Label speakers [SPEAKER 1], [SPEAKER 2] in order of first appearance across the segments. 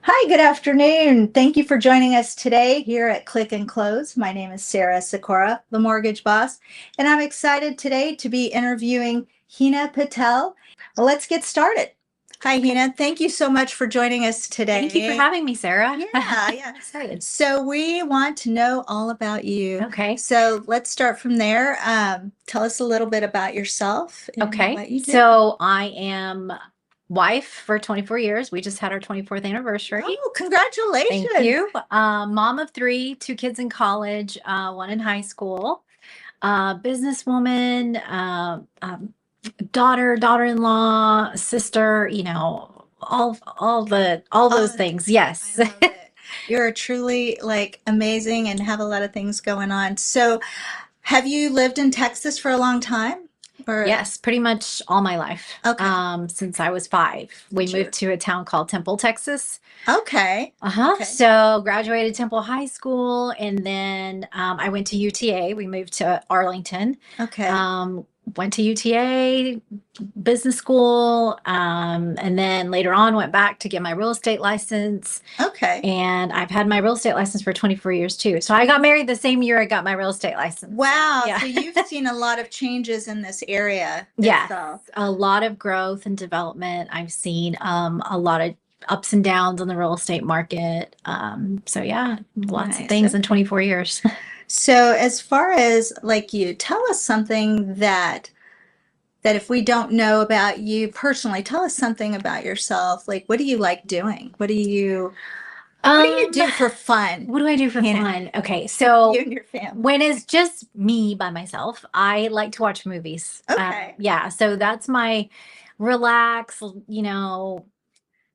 [SPEAKER 1] Hi, good afternoon. Thank you for joining us today here at Click and Close. My name is Sarah Sikora, the mortgage boss, and I'm excited today to be interviewing Hina Patel. Well, let's get started. Hi, Hina. Thank you so much for joining us today.
[SPEAKER 2] Thank you for having me, Sarah.
[SPEAKER 1] Yeah.
[SPEAKER 2] Excited.
[SPEAKER 1] So we want to know all about you.
[SPEAKER 2] Okay.
[SPEAKER 1] So let's start from there. Tell us a little bit about yourself and
[SPEAKER 2] Okay.
[SPEAKER 1] what you do.
[SPEAKER 2] So I am wife for 24 years. We just had our 24th anniversary.
[SPEAKER 1] Oh, congratulations.
[SPEAKER 2] Thank you. Mom of three, two kids in college, one in high school, businesswoman, daughter-in-law, sister, all those things. Yes.
[SPEAKER 1] I love it. You're truly like amazing and have a lot of things going on. So, have you lived in Texas for a long time? Or
[SPEAKER 2] Yes, pretty much all my life.
[SPEAKER 1] Okay.
[SPEAKER 2] Since I was 5. We
[SPEAKER 1] Sure.
[SPEAKER 2] moved to a town called Temple, Texas.
[SPEAKER 1] Okay.
[SPEAKER 2] Okay. So graduated Temple High School, and then I went to UTA. We moved to Arlington.
[SPEAKER 1] Okay.
[SPEAKER 2] Went to UTA business school, and then later on went back to get my real estate license.
[SPEAKER 1] Okay.
[SPEAKER 2] And I've had my real estate license for 24 years too. So I got married the same year I got my real estate license.
[SPEAKER 1] Wow.
[SPEAKER 2] So, yeah.
[SPEAKER 1] So you've seen a lot of changes in this area.
[SPEAKER 2] Yes,
[SPEAKER 1] itself.
[SPEAKER 2] a lot of growth and development. I've seen a lot of ups and downs in the real estate market. So yeah, lots of things in 24 years.
[SPEAKER 1] So as far as like you, tell us something that if we don't know about you personally, tell us something about yourself. Like, what do you like doing? What do you do for fun?
[SPEAKER 2] What do I do for fun? Okay, so
[SPEAKER 1] you and your family.
[SPEAKER 2] when it's just me by myself, I like to watch movies.
[SPEAKER 1] Okay.
[SPEAKER 2] Yeah, so that's my relax,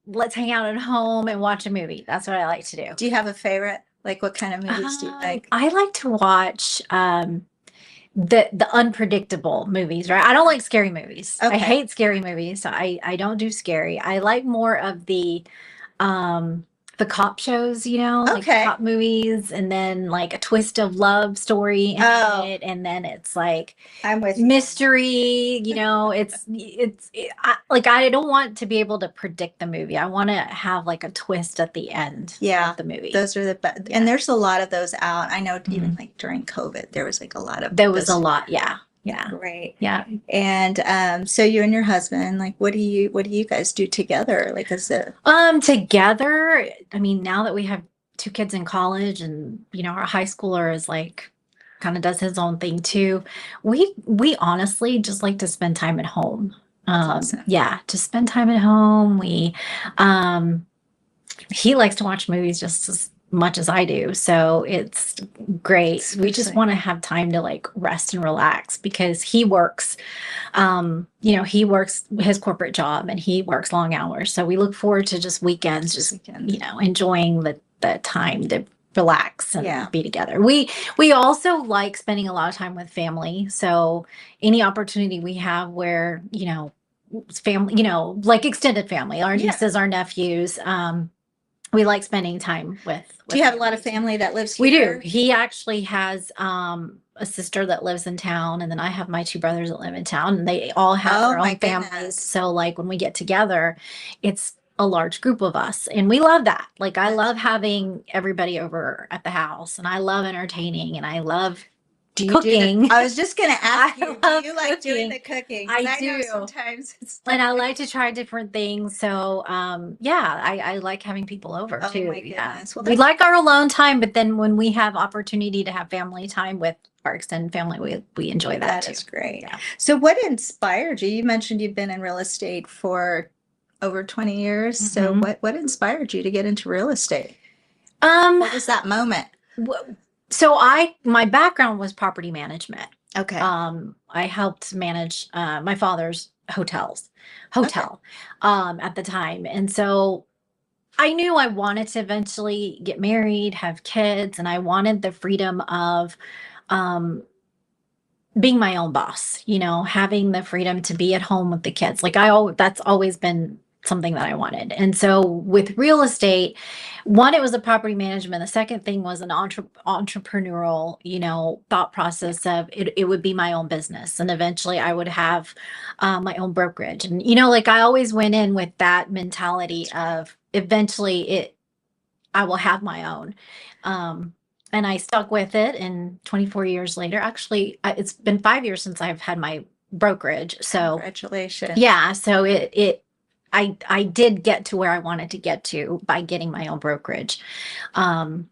[SPEAKER 2] let's hang out at home and watch a movie. That's what I like to do.
[SPEAKER 1] Do you have a favorite? Like, what kind of movies do you like?
[SPEAKER 2] I like to watch the unpredictable movies, right? I don't like scary movies. I
[SPEAKER 1] Okay.
[SPEAKER 2] hate scary movies. So I don't do scary. I like more of the cop shows, like
[SPEAKER 1] Okay.
[SPEAKER 2] cop movies, and then like a twist of love story in it, and then it's like
[SPEAKER 1] I'm with you.
[SPEAKER 2] mystery, like I don't want to be able to predict the movie. I want to have like a twist at the end of the movie.
[SPEAKER 1] Those are the best. And there's a lot of those out. I know even like during COVID, there was like a lot of
[SPEAKER 2] There was a lot, yeah. Yeah.
[SPEAKER 1] Great.
[SPEAKER 2] Yeah.
[SPEAKER 1] And so you and your husband, like what do you guys do together? Like is it
[SPEAKER 2] together, I mean, now that we have 2 kids in college, and our high schooler is like kind of does his own thing too. We honestly just like to spend time at home.
[SPEAKER 1] awesome.
[SPEAKER 2] Yeah, just spend time at home. He likes to watch movies just as much as I do. So it's great. We just want to have time to like rest and relax because he works, he works his corporate job and he works long hours. So we look forward to just weekends, enjoying the time to relax and be together. We also like spending a lot of time with family. So any opportunity we have where, family, like extended family, our nieces, our nephews, we like spending time with.
[SPEAKER 1] Do you have a lot of family that lives here?
[SPEAKER 2] We do. He actually has a sister that lives in town, and then I have my 2 brothers that live in town, and they all have their own families. So like when we get together, it's a large group of us, and we love that. Like I love having everybody over at the house, and I love entertaining, and I love cooking.
[SPEAKER 1] I was just going to ask you, do you like
[SPEAKER 2] cooking.
[SPEAKER 1] doing the cooking?
[SPEAKER 2] I do.
[SPEAKER 1] Know sometimes it's
[SPEAKER 2] and I like to try different things. So, I like having people over too.
[SPEAKER 1] My goodness. Well,
[SPEAKER 2] we like our alone time, but then when we have opportunity to have family time with our extended family, we enjoy that too.
[SPEAKER 1] That is great. Yeah. So what inspired you? You mentioned you've been in real estate for over 20 years. So what inspired you to get into real estate? What was that moment?
[SPEAKER 2] So my background was property management.
[SPEAKER 1] Okay.
[SPEAKER 2] I helped manage my father's hotel at the time. And so I knew I wanted to eventually get married, have kids, and I wanted the freedom of being my own boss, having the freedom to be at home with the kids. Like that's always been something that I wanted. And so with real estate, one, it was the property management. The second thing was an entrepreneurial, thought process of it would be my own business. And eventually I would have my own brokerage. And, like I always went in with that mentality of eventually I will have my own. And I stuck with it, and 24 years later, actually, it's been 5 years since I've had my brokerage. So
[SPEAKER 1] Congratulations.
[SPEAKER 2] yeah, so I did get to where I wanted to get to by getting my own brokerage. And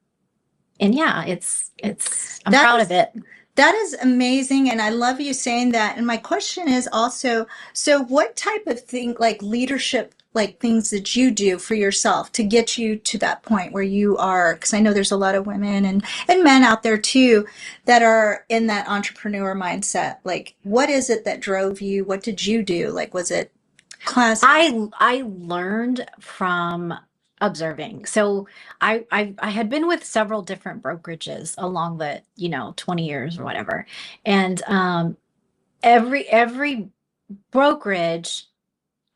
[SPEAKER 2] yeah, I'm proud of it.
[SPEAKER 1] That is amazing. And I love you saying that. And my question is also, so what type of thing, like leadership, like things that you do for yourself to get you to that point where you are, because I know there's a lot of women and men out there too that are in that entrepreneur mindset. Like, what is it that drove you? What did you do? Like, was it class?
[SPEAKER 2] I learned from observing. So I had been with several different brokerages along the 20 years or whatever, and every brokerage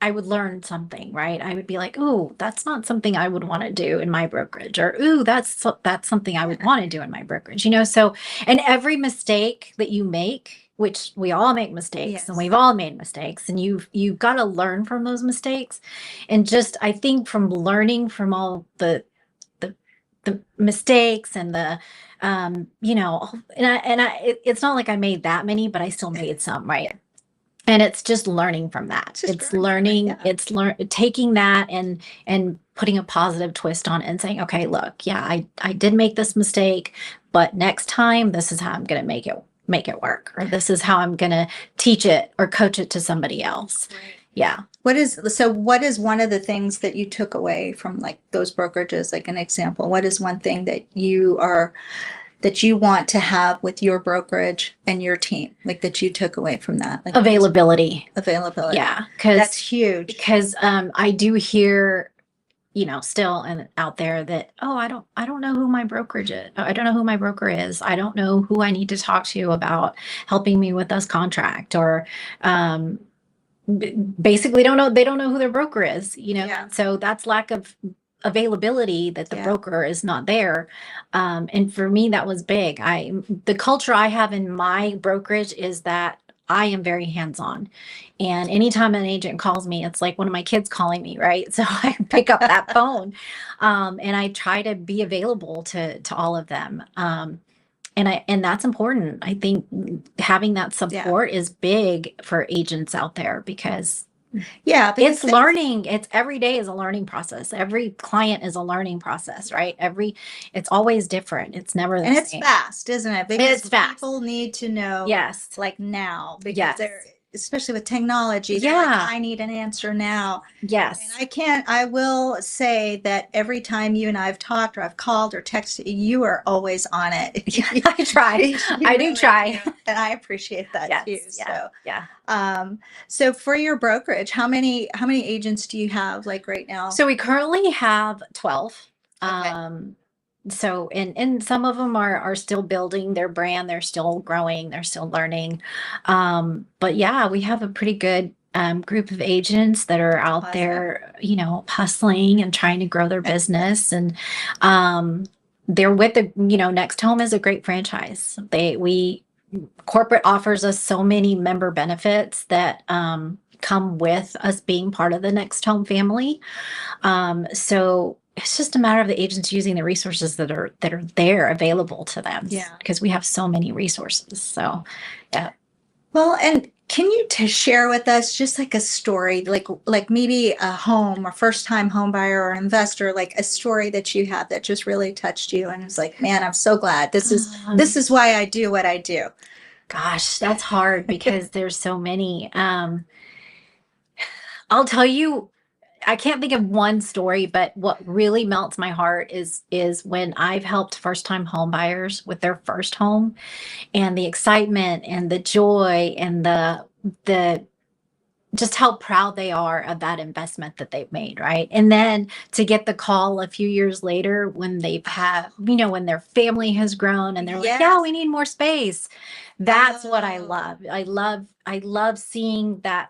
[SPEAKER 2] I would learn something, right? I would be like, "Ooh, that's not something I would want to do in my brokerage," or "Ooh, that's something I would want to do in my brokerage." So, and every mistake that you make, which we all make mistakes, and
[SPEAKER 1] Yes.
[SPEAKER 2] we've all made mistakes, and you've got to learn from those mistakes, and just I think from learning from all the the mistakes and the it's not like I made that many, but I still made some, right? And it's just learning from that.
[SPEAKER 1] Just
[SPEAKER 2] It's
[SPEAKER 1] learning from it,
[SPEAKER 2] learning, it's taking that and putting a positive twist on it and saying, okay, look, yeah, I did make this mistake, but next time this is how I'm going to make it work, or this is how I'm going to teach it or coach it to somebody else.
[SPEAKER 1] Right.
[SPEAKER 2] Yeah.
[SPEAKER 1] What is one of the things that you took away from like those brokerages, like an example? What is one thing that you want to have with your brokerage and your team, like that you took away from that? Like
[SPEAKER 2] Availability.
[SPEAKER 1] availability.
[SPEAKER 2] Yeah.
[SPEAKER 1] That's huge.
[SPEAKER 2] Because I do hear, still and out there that, oh, I don't know who my brokerage is. I don't know who my broker is. I don't know who I need to talk to about helping me with this contract, or basically don't know. They don't know who their broker is,
[SPEAKER 1] Yeah.
[SPEAKER 2] So that's lack of availability, that the
[SPEAKER 1] Yeah.
[SPEAKER 2] broker is not there. And for me, that was big. The culture I have in my brokerage is that I am very hands-on. And anytime an agent calls me, it's like one of my kids calling me, right? So I pick up that phone, and I try to be available to all of them. And that's important. I think having that support is big for agents out there, because it's learning. It's every day is a learning process. Every client is a learning process, right? It's always different. It's never the
[SPEAKER 1] And it's
[SPEAKER 2] same.
[SPEAKER 1] fast, isn't it? Because
[SPEAKER 2] It's fast.
[SPEAKER 1] people need to know,
[SPEAKER 2] Yes.
[SPEAKER 1] like now, because
[SPEAKER 2] Yes.
[SPEAKER 1] they're, especially with technology, they're like, I need an answer now.
[SPEAKER 2] Yes.
[SPEAKER 1] And I will say that every time you and I have talked, or I've called or texted, you are always on it.
[SPEAKER 2] I try. I do try.
[SPEAKER 1] And I appreciate that too.
[SPEAKER 2] Yeah.
[SPEAKER 1] So,
[SPEAKER 2] yeah.
[SPEAKER 1] So for your brokerage, how many agents do you have like right now?
[SPEAKER 2] So we currently have 12.
[SPEAKER 1] Okay.
[SPEAKER 2] So, and some of them are still building their brand. They're still growing. They're still learning. But yeah, we have a pretty good group of agents that are out there, hustling and trying to grow their business. And they're with Next Home is a great franchise. Corporate offers us so many member benefits that come with us being part of the Next Home family. So it's just a matter of the agents using the resources that are there available to them.
[SPEAKER 1] Yeah.
[SPEAKER 2] Because we have so many resources. So, yeah.
[SPEAKER 1] Well, and can you share with us just like a story, like maybe a home or first time home buyer or investor, like a story that you have that just really touched you and it's like, man, I'm so glad this is why I do what I do.
[SPEAKER 2] Gosh, that's hard because there's so many. I'll tell you, I can't think of one story, but what really melts my heart is when I've helped first time home buyers with their first home, and the excitement and the joy and the just how proud they are of that investment that they've made, right? And then to get the call a few years later when when their family has grown and they're like, yeah, we need more space. That's what I love. I love seeing that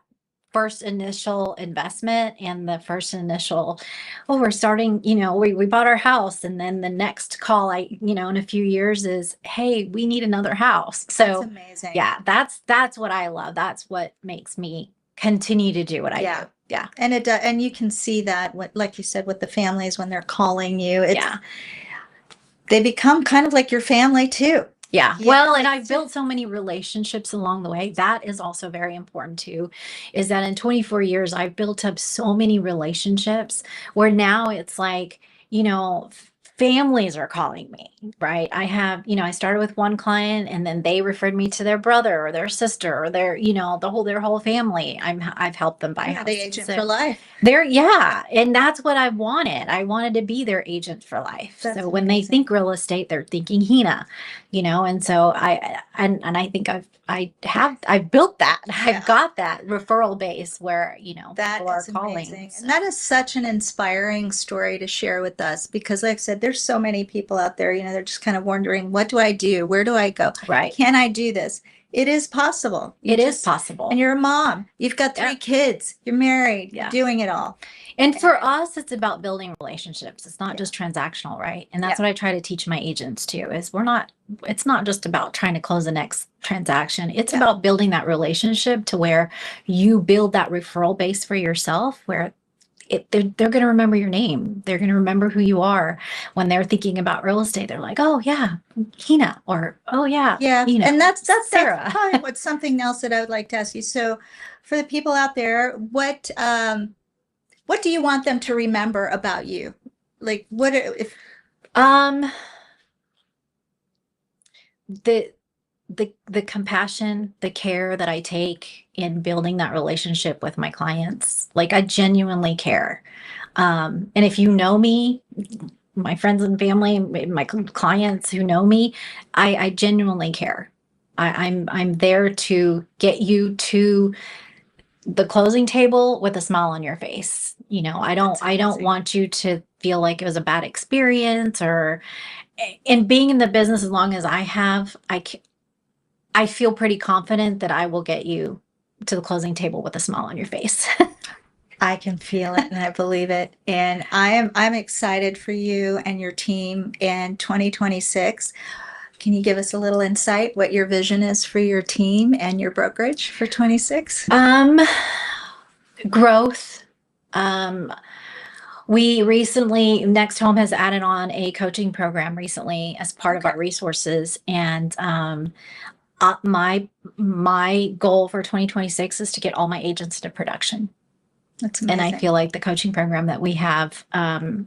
[SPEAKER 2] first initial investment and the first initial, oh, we're starting, we bought our house, and then the next call in a few years is, hey, we need another house. So
[SPEAKER 1] that's amazing.
[SPEAKER 2] Yeah, that's what I love. That's what makes me continue to do what I do. Yeah.
[SPEAKER 1] And it does, and you can see that, like you said, with the families when they're calling you, they become kind of like your family too.
[SPEAKER 2] Yeah.
[SPEAKER 1] Yeah,
[SPEAKER 2] Well, and
[SPEAKER 1] like,
[SPEAKER 2] I've built so many relationships along the way. That is also very important too, is that in 24 years, I've built up so many relationships where now it's like, families are calling me, right? I have, I started with one client and then they referred me to their brother or their sister or their whole family. I've helped them buy
[SPEAKER 1] yeah, the
[SPEAKER 2] houses.
[SPEAKER 1] agent
[SPEAKER 2] So
[SPEAKER 1] for life.
[SPEAKER 2] and that's what I wanted. I wanted to be their agent for life.
[SPEAKER 1] That's
[SPEAKER 2] So when they
[SPEAKER 1] amazing.
[SPEAKER 2] think real estate, they're thinking Hina, and so I think I've built that.
[SPEAKER 1] Yeah.
[SPEAKER 2] I've got that referral base where,
[SPEAKER 1] That
[SPEAKER 2] people are
[SPEAKER 1] is
[SPEAKER 2] calling.
[SPEAKER 1] amazing.
[SPEAKER 2] So,
[SPEAKER 1] And that is such an inspiring story to share with us because, like I said, there's so many people out there, they're just kind of wondering, what do I do? Where do I go?
[SPEAKER 2] right.
[SPEAKER 1] Can I do this? It is possible.
[SPEAKER 2] It is possible.
[SPEAKER 1] And you're a mom. You've got 3
[SPEAKER 2] Yeah.
[SPEAKER 1] kids. You're married.
[SPEAKER 2] Yeah.
[SPEAKER 1] You're doing it all.
[SPEAKER 2] And for us, it's about building relationships. It's not
[SPEAKER 1] Yeah.
[SPEAKER 2] just transactional, right? And that's
[SPEAKER 1] Yeah.
[SPEAKER 2] what I try to teach my agents too, is it's not just about trying to close the next transaction. It's
[SPEAKER 1] Yeah.
[SPEAKER 2] about building that relationship to where you build that referral base for yourself, where they're going to remember your name. They're going to remember who you are when they're thinking about real estate. They're like, oh yeah, Hina, or oh yeah,
[SPEAKER 1] Yeah. And that's
[SPEAKER 2] Sarah.
[SPEAKER 1] probably what's something else that I would like to ask you. So for the people out there, what do you want them to remember about you? Like what if
[SPEAKER 2] The the compassion, the care that I take in building that relationship with my clients, like I genuinely care. And if you know me, my friends and family, my clients who know me, I genuinely care. I'm there to get you to the closing table with a smile on your face. I don't
[SPEAKER 1] amazing.
[SPEAKER 2] want you to feel like it was a bad experience, or in being in the business as long as I have, I feel pretty confident that I will get you to the closing table with a smile on your face.
[SPEAKER 1] I can feel it and I believe it. And I'm excited for you and your team in 2026. Can you give us a little insight what your vision is for your team and your brokerage for 26?
[SPEAKER 2] Growth. We recently, Next Home has added on a coaching program recently as part of our resources. And my goal for 2026 is to get all my agents to production.
[SPEAKER 1] That's amazing.
[SPEAKER 2] And I feel like the coaching program that we have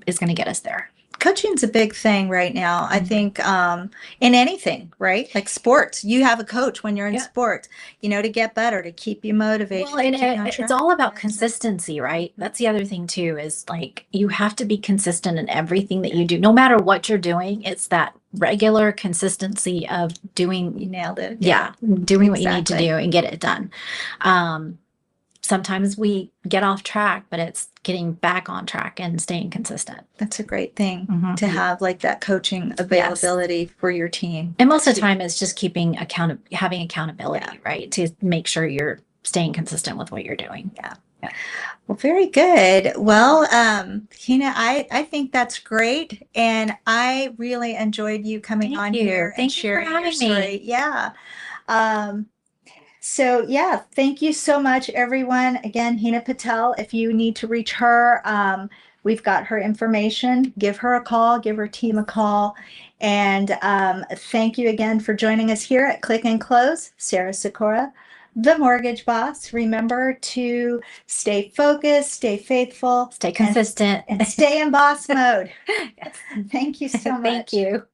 [SPEAKER 2] is going to get us there.
[SPEAKER 1] Coaching's a big thing right now. I think in anything, right? Like sports, you have a coach when you're in sports, to get better, to keep you motivated.
[SPEAKER 2] Well, and it's all about consistency, right? That's the other thing too, is like you have to be consistent in everything that you do, no matter what you're doing. It's that regular consistency of doing.
[SPEAKER 1] You nailed it.
[SPEAKER 2] Yeah, doing what you need to do and get it done. Sometimes we get off track, but it's getting back on track and staying consistent.
[SPEAKER 1] That's a great thing to have, like that coaching availability for your team.
[SPEAKER 2] And most of the time it's just having accountability, right? To make sure you're staying consistent with what you're doing.
[SPEAKER 1] Yeah. Well, very good. Well, Hina, I think that's great. And I really enjoyed you coming on here and sharing your story. Yeah. So yeah, thank you so much, everyone. Again, Hina Patel, if you need to reach her, we've got her information. Give her a call, give her team a call. And thank you again for joining us here at Click and Close. Sarah Sikora, the mortgage boss. Remember to stay focused, stay faithful,
[SPEAKER 2] stay consistent,
[SPEAKER 1] and stay in boss mode. Yes. Thank you so much.
[SPEAKER 2] Thank you.